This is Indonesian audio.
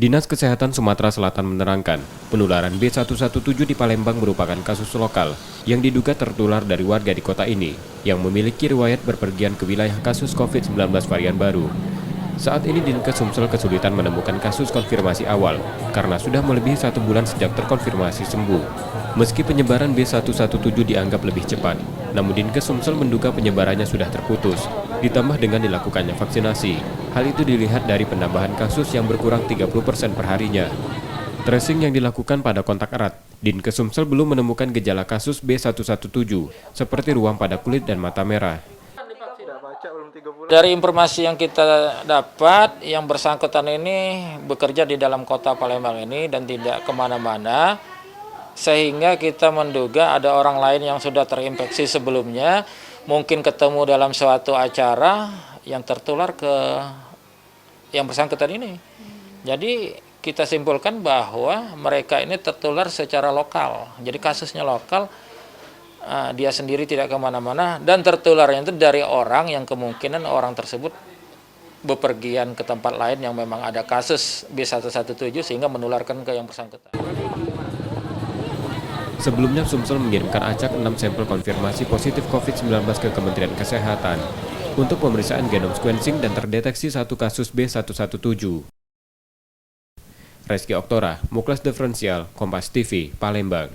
Dinas Kesehatan Sumatera Selatan menerangkan, penularan B117 di Palembang merupakan kasus lokal yang diduga tertular dari warga di kota ini yang memiliki riwayat berpergian ke wilayah kasus COVID-19 varian baru. Saat ini Dinkes Sumsel kesulitan menemukan kasus konfirmasi awal karena sudah melebihi 1 bulan sejak terkonfirmasi sembuh. Meski penyebaran B117 dianggap lebih cepat, namun Dinkes Sumsel menduga penyebarannya sudah terputus, ditambah dengan dilakukannya vaksinasi. Hal itu dilihat dari penambahan kasus yang berkurang 30% per harinya. Tracing yang dilakukan pada kontak erat, Dinkes Sumsel belum menemukan gejala kasus B117 seperti ruam pada kulit dan mata merah. Dari informasi yang kita dapat, yang bersangkutan ini bekerja di dalam kota Palembang ini dan tidak kemana-mana, sehingga kita menduga ada orang lain yang sudah terinfeksi sebelumnya, mungkin ketemu dalam suatu acara yang tertular ke yang bersangkutan ini. Jadi kita simpulkan bahwa mereka ini tertular secara lokal, jadi kasusnya lokal. Dia sendiri tidak kemana-mana dan tertularnya itu dari orang yang kemungkinan orang tersebut bepergian ke tempat lain yang memang ada kasus B117 sehingga menularkan ke yang bersangkutan. Sebelumnya Sumsel mengirimkan acak 6 sampel konfirmasi positif COVID-19 ke Kementerian Kesehatan untuk pemeriksaan genome sequencing dan terdeteksi 1 kasus B117. Reski Oktora, Muklas Diferensial, Kompas TV, Palembang.